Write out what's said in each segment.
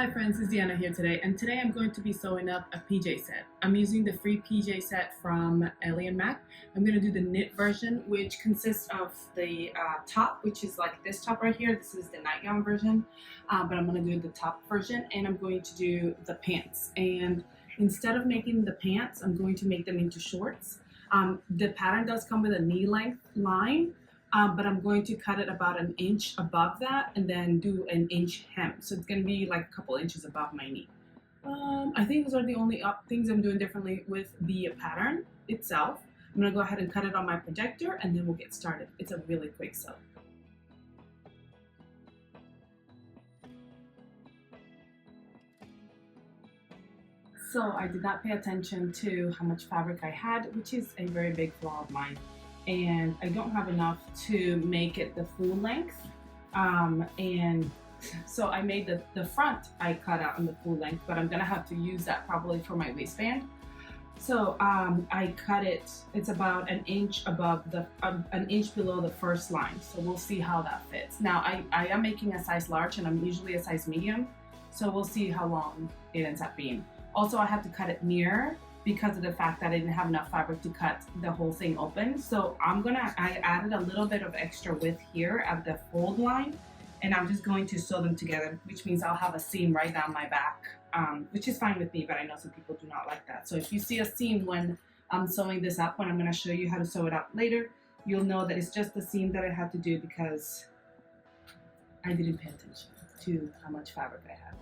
Hi friends, it's Deanna here today, and today I'm going to be sewing up a PJ set. I'm using the free PJ set from Ellie and Mac. I'm going to do the knit version, which consists of the top, which is like this top right here. This is the nightgown version, but I'm going to do the top version, and I'm going to do the pants. And instead of making the pants, I'm going to make them into shorts. The pattern does come with a knee length line, but I'm going to cut it about an inch above that and then do an inch hem. So it's going to be like a couple inches above my knee. I think those are the only things I'm doing differently with the pattern itself. I'm going to go ahead and cut it on my projector and then we'll get started. It's a really quick sew. So I did not pay attention to how much fabric I had, which is a very big flaw of mine. And I don't have enough to make it the full length. And so I made the front I cut out on the full length, but I'm gonna have to use that probably for my waistband. So I cut it, it's about an inch above an inch below the first line. So we'll see how that fits. Now I am making a size large and I'm usually a size medium. So we'll see how long it ends up being. Also, I have to cut it near because of the fact that I didn't have enough fabric to cut the whole thing open. So I added a little bit of extra width here at the fold line, and I'm just going to sew them together, which means I'll have a seam right down my back, which is fine with me, but I know some people do not like that. So if you see a seam when I'm sewing this up, when I'm gonna show you how to sew it up later, you'll know that it's just the seam that I had to do because I didn't pay attention to how much fabric I had.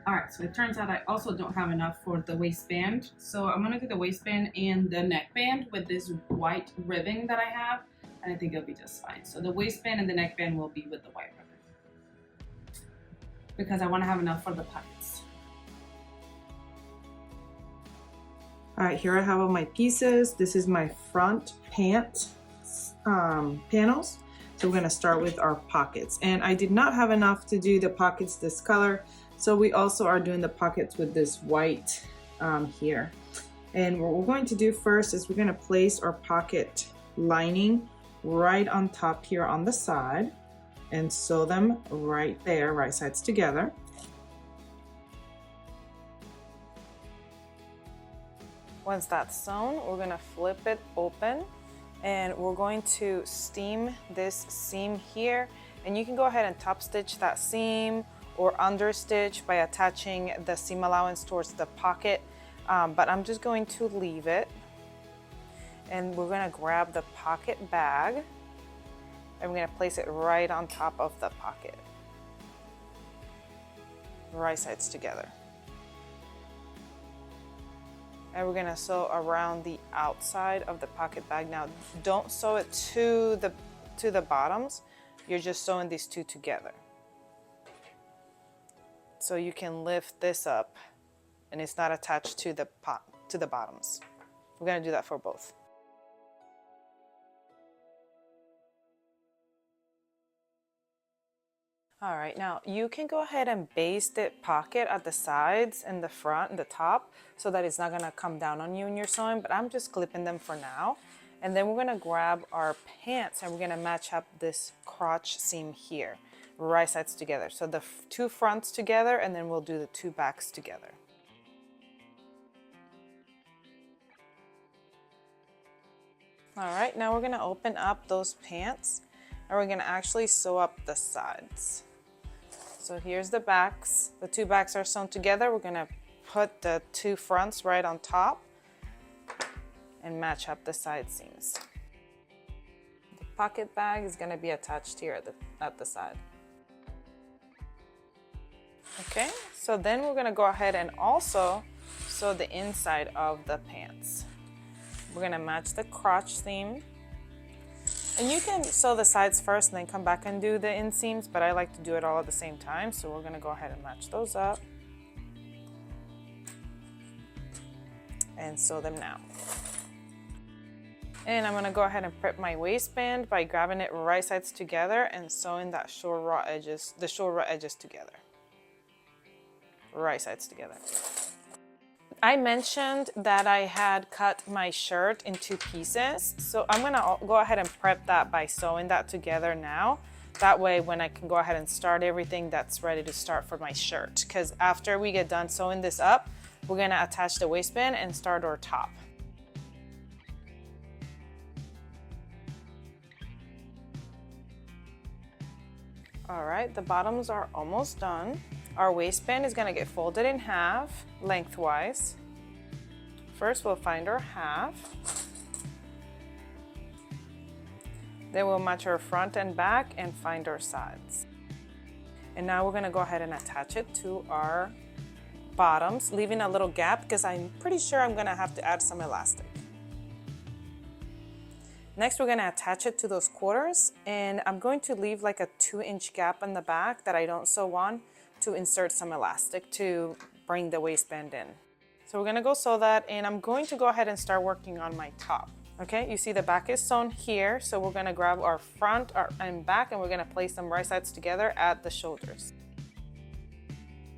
All right, so it turns out I also don't have enough for the waistband. So I'm gonna do the waistband and the neckband with this white ribbon that I have, and I think it'll be just fine. So the waistband and the neckband will be with the white ribbon because I wanna have enough for the pockets. All right, here I have all my pieces. This is my front pant panels. So we're gonna start with our pockets. And I did not have enough to do the pockets this color. So we also are doing the pockets with this white here. And what we're going to do first is we're gonna place our pocket lining right on top here on the side and sew them right there, right sides together. Once that's sewn, we're gonna flip it open and we're going to steam this seam here. And you can go ahead and top stitch that seam or understitch by attaching the seam allowance towards the pocket, but I'm just going to leave it. And we're gonna grab the pocket bag and we're gonna place it right on top of the pocket. Right sides together. And we're gonna sew around the outside of the pocket bag. Now, don't sew it to the bottoms. You're just sewing these two together. So you can lift this up and it's not attached to the bottoms. We're gonna do that for both. All right, now you can go ahead and baste the pocket at the sides and the front and the top so that it's not gonna come down on you when you're sewing, but I'm just clipping them for now. And then we're gonna grab our pants and we're gonna match up this crotch seam here, right sides together. So the two fronts together and then we'll do the two backs together. All right, now we're gonna open up those pants and we're gonna actually sew up the sides. So here's the backs. The two backs are sewn together. We're gonna put the two fronts right on top and match up the side seams. The pocket bag is gonna be attached here at the side. Okay, so then we're gonna go ahead and also sew the inside of the pants. We're gonna match the crotch seam. And you can sew the sides first and then come back and do the inseams, but I like to do it all at the same time. So we're gonna go ahead and match those up and sew them now. And I'm gonna go ahead and prep my waistband by grabbing it right sides together and sewing the short raw edges together. Right sides together. I mentioned that I had cut my shirt in two pieces. So I'm gonna go ahead and prep that by sewing that together now. That way when I can go ahead and start everything that's ready to start for my shirt. Because after we get done sewing this up, we're gonna attach the waistband and start our top. All right, the bottoms are almost done. Our waistband is gonna get folded in half lengthwise. First, we'll find our half. Then we'll match our front and back and find our sides. And now we're gonna go ahead and attach it to our bottoms, leaving a little gap because I'm pretty sure I'm gonna have to add some elastic. Next, we're gonna attach it to those quarters, and I'm going to leave like a 2-inch gap in the back that I don't sew on to insert some elastic to bring the waistband in. So we're gonna go sew that, and I'm going to go ahead and start working on my top. Okay, you see the back is sewn here, so we're gonna grab our front and back, and we're gonna place them right sides together at the shoulders.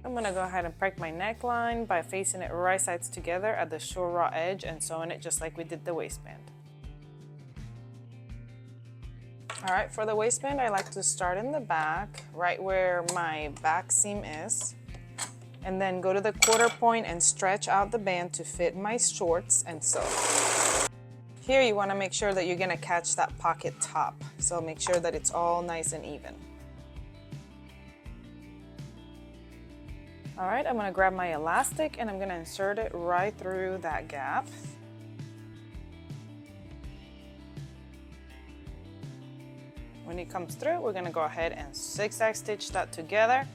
I'm gonna go ahead and break my neckline by facing it right sides together at the short raw edge and sewing it just like we did the waistband. All right, for the waistband, I like to start in the back, right where my back seam is, and then go to the quarter point and stretch out the band to fit my shorts and sew. Here you want to make sure that you're going to catch that pocket top, so make sure that it's all nice and even. All right, I'm going to grab my elastic and I'm going to insert it right through that gap. When it comes through, we're going to go ahead and zigzag stitch that together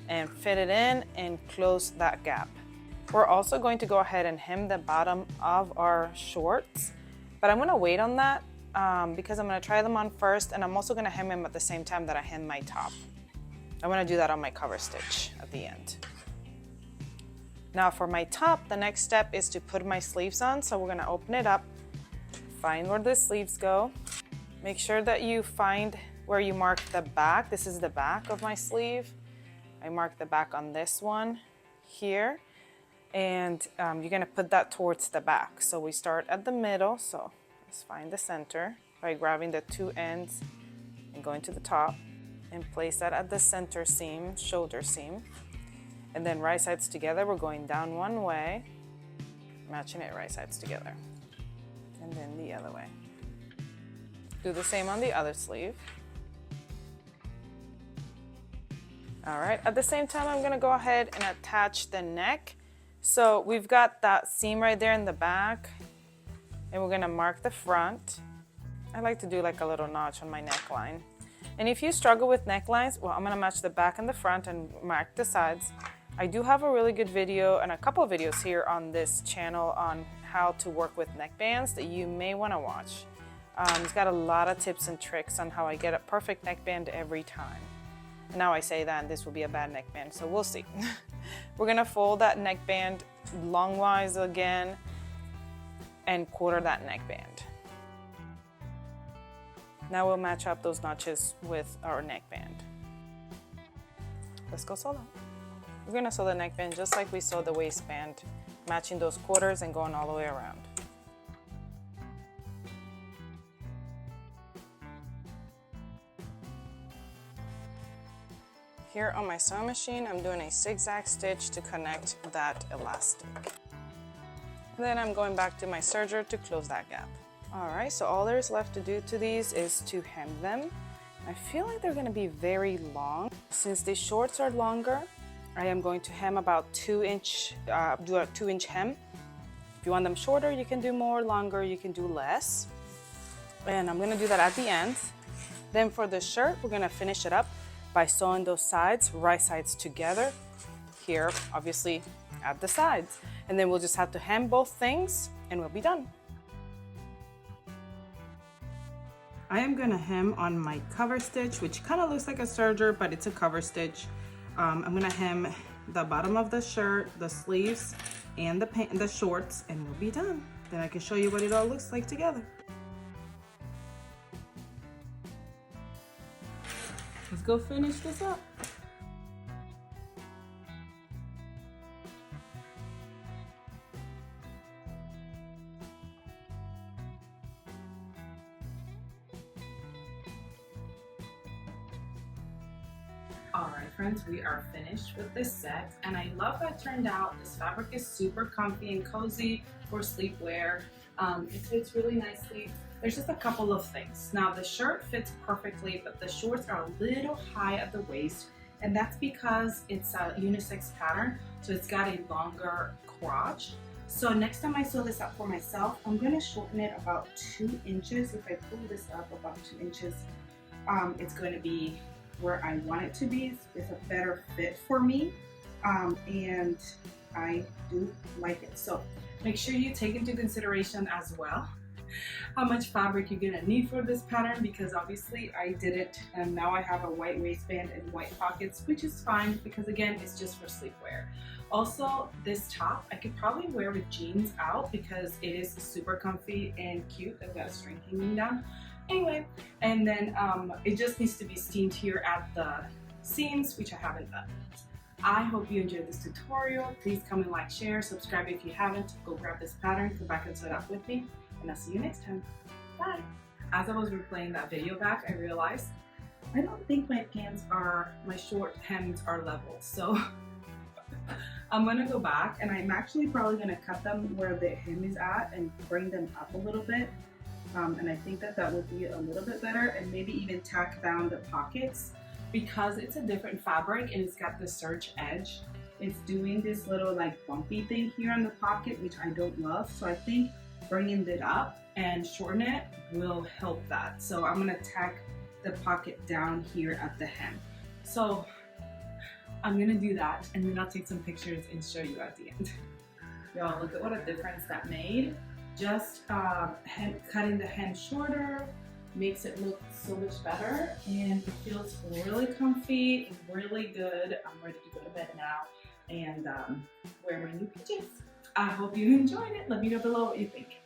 and fit it in and close that gap. We're also going to go ahead and hem the bottom of our shorts, but I'm gonna wait on that because I'm gonna try them on first, and I'm also gonna hem them at the same time that I hem my top. I'm gonna do that on my cover stitch at the end. Now for my top, the next step is to put my sleeves on. So we're gonna open it up, find where the sleeves go. Make sure that you find where you mark the back. This is the back of my sleeve. I mark the back on this one here. And you're gonna put that towards the back. So we start at the middle, so let's find the center by grabbing the 2 ends and going to the top and place that at the center seam, shoulder seam. And then right sides together, we're going down one way, matching it right sides together. And then the other way. Do the same on the other sleeve. All right, at the same time, I'm gonna go ahead and attach the neck. So we've got that seam right there in the back, and we're gonna mark the front. I like to do like a little notch on my neckline. And if you struggle with necklines, well, I'm gonna match the back and the front and mark the sides. I do have a really good video and a couple of videos here on this channel on how to work with neckbands that you may wanna watch. It's got a lot of tips and tricks on how I get a perfect neckband every time. And now I say that, and this will be a bad neckband, so we'll see. We're gonna fold that neckband longwise again and quarter that neckband. Now we'll match up those notches with our neckband. Let's go sew them. We're gonna sew the neckband just like we sewed the waistband, matching those quarters and going all the way around. Here on my sewing machine, I'm doing a zigzag stitch to connect that elastic. Then I'm going back to my serger to close that gap. All right, so all there's left to do to these is to hem them. I feel like they're gonna be very long. Since these shorts are longer, I am going to hem about 2-inch, do a 2-inch hem. If you want them shorter, you can do more. Longer, you can do less. And I'm gonna do that at the end. Then for the shirt, we're gonna finish it up by sewing those sides, right sides together. Here, obviously, at the sides. And then we'll just have to hem both things and we'll be done. I am gonna hem on my cover stitch, which kind of looks like a serger, but it's a cover stitch. I'm gonna hem the bottom of the shirt, the sleeves, and the shorts, and we'll be done. Then I can show you what it all looks like together. Let's go finish this up. Alright friends, we are finished with this set and I love how it turned out. This fabric is super comfy and cozy for sleepwear. It fits really nicely. There's just a couple of things. Now the shirt fits perfectly, but the shorts are a little high at the waist, and that's because it's a unisex pattern, so it's got a longer crotch. So next time I sew this up for myself, I'm going to shorten it about 2 inches. If I pull this up about 2 inches, it's going to be where I want it to be. It's a better fit for me, and I do like it. So make sure you take into consideration as well how much fabric you're gonna need for this pattern, because obviously I did it and now I have a white waistband and white pockets, which is fine because again it's just for sleepwear. Also, this top I could probably wear with jeans out because it is super comfy and cute. I've got a string hanging down. Anyway, and then it just needs to be steamed here at the seams, which I haven't done. I hope you enjoyed this tutorial. Please comment, like, share, subscribe if you haven't. Go grab this pattern, come back and sew it up with me, and I'll see you next time. Bye! As I was replaying that video back, I realized I don't think my short hems are level, so I'm gonna go back and I'm actually probably gonna cut them where the hem is at and bring them up a little bit. And I think that would be a little bit better, and maybe even tack down the pockets because it's a different fabric and it's got the serge edge. It's doing this little like bumpy thing here on the pocket, which I don't love. So I think bringing it up and shorten it will help that. So I'm gonna tack the pocket down here at the hem. So I'm gonna do that and then I'll take some pictures and show you at the end. Y'all, look at what a difference that made. Just cutting the hem shorter makes it look so much better, and it feels really comfy, really good. I'm ready to go to bed now and wear my new PJs. I hope you enjoyed it. Let me know below what you think.